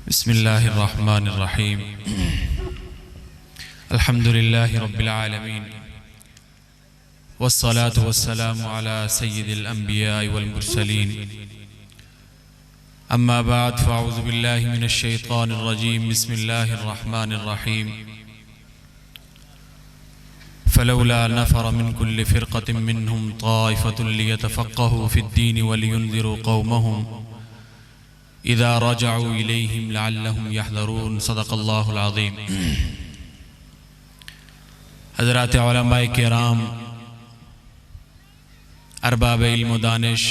बिस्मिल्लाहिर्रहमानिर्रहीम। अल्हम्दुलिल्लाहि रब्बिल आलमीन वस्सलातु वस्सलामु अला सय्यिदिल अंबिया'i वल मुरसलीन। अम्मा बाद फ़अऊज़ु बिल्लाहि मिनश शैतानिर रजीम। बिस्मिल्लाहिर्रहमानिर्रहीम। फ़लौला नफ़र मिन कुल्लि फ़िरक़तिन मिनहुम ताइफ़तुन लियतफ़क़्क़हू फ़िद्दीन वलियुनज़िरू क़ौमहुम इज़ा रजअू इलैहिम लअल्लहुम यहज़रून। सदक़ल्लाहुल अज़ीम। हज़रात उलमाए किराम, अरबाब इल्म व दानिश,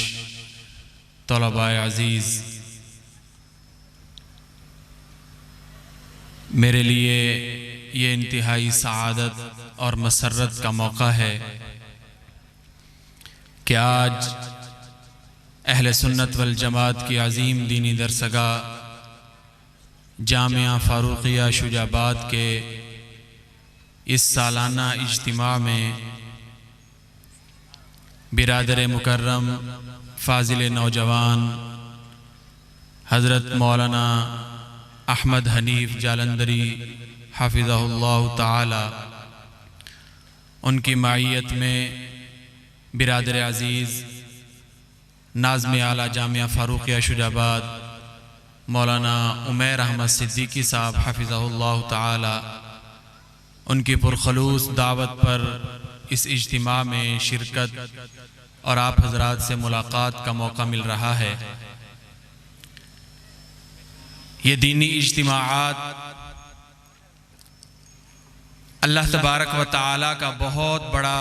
तलबाए अज़ीज़, मेरे लिए ये इंतहाई सआदत और मसर्रत का मौका है कि आज अहले सुन्नत वल जमात की अज़ीम दीनी दरसगाह जामिया फ़ारूक़िया शुजाबाद के इस सालाना इज्तिमा में बिरादर मुकर्रम फ़ाज़िल नौजवान हज़रत मौलाना अहमद हनीफ़ जालंधरी हाफ़िज़हुल्लाह ताला, उनकी माइयत में बिरादर अज़ीज़ नाज़्म आला जामिया फ़ारूक़िया शुजाबाद मौलाना उमैर अहमद सिद्दीकी साहब हाफ़िज़हुल्लाह ताला, उनकी पुरखलूस दावत पर इस इज्तिमा में शिरकत और आप हज़रात से मुलाकात का मौका मिल रहा है। ये दीनी इज्तिमाआत अल्लाह तबारक व ताला का बहुत बड़ा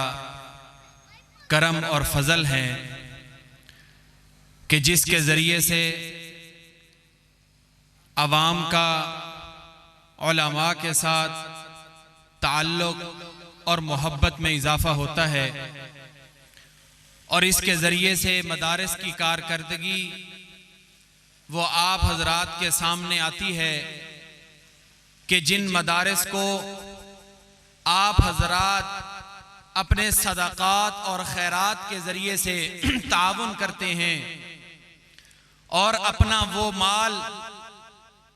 करम और फजल है कि जिसके ज़रिए से अवाम का उलमा के साथ ताल्लुक़ और मोहब्बत में इजाफ़ा होता है और इसके ज़रिए से मदारिस की कारकर्दगी वो आप हज़रात के सामने आती है कि जिन मदारिस को आप हज़रात अपने सदक़ात और खैरात के ज़रिए से ताउन करते हैं और अपना वो माल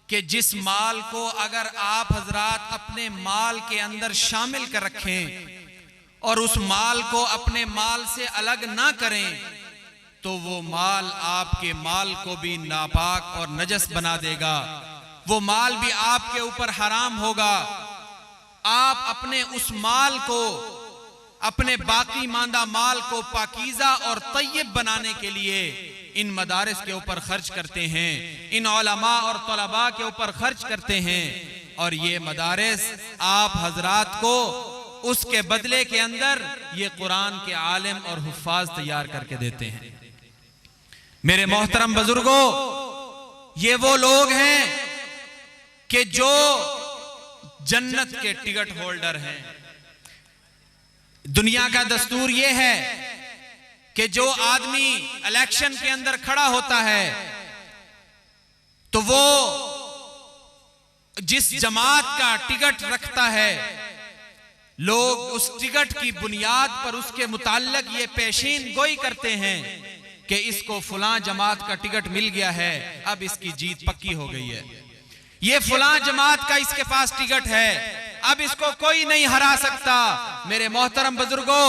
कि जिस माल को अगर आप हज़रात अपने माल के अंदर शामिल कर रखें और उस माल को अपने माल से अलग ना करें तो वो माल आपके माल को भी नापाक और नजस बना देगा, वो माल भी आपके ऊपर हराम होगा। आप अपने उस माल को, अपने बाकी मांदा माल को पाकीज़ा और तय्यब बनाने के लिए इन मदारिस के ऊपर खर्च करते हैं, इन उलमा और तलबा के ऊपर खर्च करते हैं और ये मदारिस आप हजरात को उसके बदले के अंदर ये कुरान के आलिम और हुफ्फाज तैयार करके देते हैं। मेरे मोहतरम बुजुर्गों, ये वो लोग हैं कि जो जन्नत के टिकट होल्डर हैं। दुनिया का दस्तूर ये है कि जो आदमी इलेक्शन के अंदर खड़ा होता है तो वो जिस जमात का टिकट रखता है, लोग उस टिकट की बुनियाद पर उसके मुताल्लिक ये पेशीन गोई करते हैं कि इसको फलां जमात का टिकट मिल गया है, अब इसकी जीत पक्की हो गई है। ये फलां जमात का इसके पास टिकट है, अब इसको कोई नहीं हरा सकता। मेरे मोहतरम बुजुर्गों,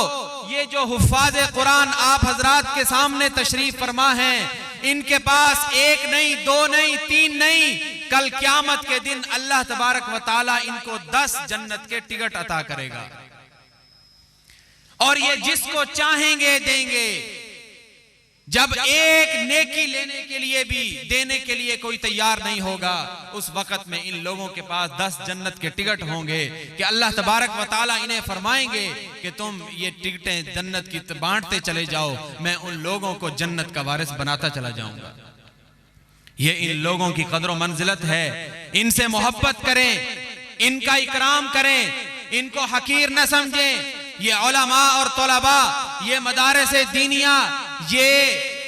ये जो हुफ्फाज़ कुरान आप हजरात के सामने तशरीफ फरमा हैं, इनके पास एक नहीं, दो नहीं, तीन नहीं, कल क़यामत के दिन अल्लाह तबारक व ताला इनको 10 जन्नत के टिकट अता करेगा और ये जिसको चाहेंगे देंगे। जब एक नेकी लेने के लिए भी देने के लिए कोई तैयार नहीं होगा, उस वक्त में इन लोगों के पास 10 जन्नत के टिकट होंगे कि अल्लाह तबारक व ताला इन्हें फरमाएंगे कि तुम ये टिकटें जन्नत की बांटते चले जाओ, मैं उन लोगों को जन्नत का वारिस बनाता चला जाऊंगा। ये इन लोगों की कदर मंजिलत है। इनसे मोहब्बत करें, इनका इकराम करें, इनको हकीर न समझें। ये उलमा और तलबा, ये मदारिस दीनिया, ये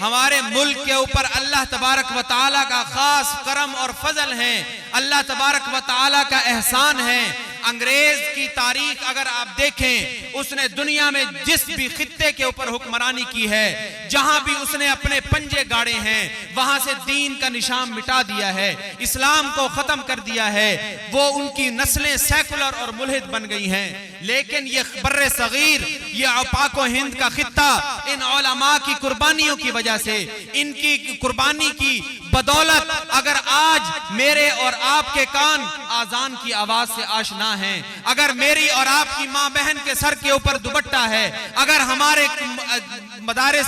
हमारे मुल्क के ऊपर अल्लाह तबारक व ताला का खास करम और फजल है, अल्लाह तबारक व ताला का एहसान है। अंग्रेज की तारीख अगर आप देखें, उसने दुनिया में जिस भी खित्ते के ऊपर हुक्मरानी की है, जहां भी उसने अपने पंजे गाड़े हैं, वहां से दीन का निशान मिटा दिया है, इस्लाम को खत्म कर दिया है। वो उनकी नस्लें सेकुलर और मुल्हिद बन गई हैं। लेकिन ये बर्रे सगीर, ये पाको हिंद का खित्ता इन उलमा की कुर्बानियों की वजह से, इनकी कुर्बानी की बदौलत अगर आज मेरे और आपके कान आजान की आवाज से आशना हैं, अगर मेरी और आपकी माँ बहन के सर के ऊपर दुपट्टा है, अगर हमारे मदारिस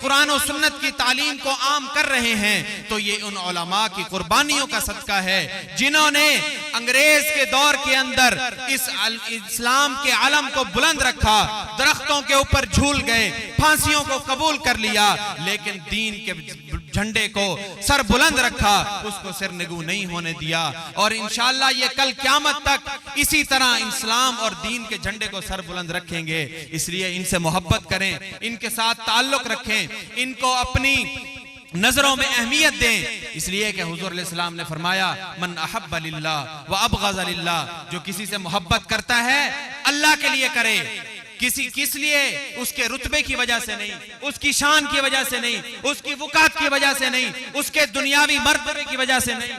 कुरान और सुन्नत की तालीम को आम कर रहे हैं, तो ये उन उलमा की कुर्बानियों का सदका है, जिन्होंने अंग्रेज के दौर के अंदर इस इस्लाम के आलम को बुलंद रखा, दरख्तों के ऊपर झूल गए, फांसियों को कबूल कर लिया, लेकिन दीन के झंडे को सर बुलंद रखा, उसको सिर निगू नहीं होने दिया। और इंशाअल्लाह ये कल क़यामत तक इसी तरह इस्लाम और दीन के झंडे को सर बुलंद रखेंगे। इसलिए इनसे मोहब्बत करें, इनके साथ ताल्लुक रखें, इनको अपनी नजरों में अहमियत दें। इसलिए कि हुजूर अलैहिस्सलाम ने फरमाया, मन अहब्ब लिल्लाह व अबग़ज़ लिल्लाह, जो किसी से मोहब्बत करता है अल्लाह के लिए करे, किस लिए? उसके रुतबे की वजह से नहीं, उसकी शान की वजह से नहीं, उसकी वकात की वजह से नहीं, उसके दुनियावी मर्तबे की वजह से नहीं,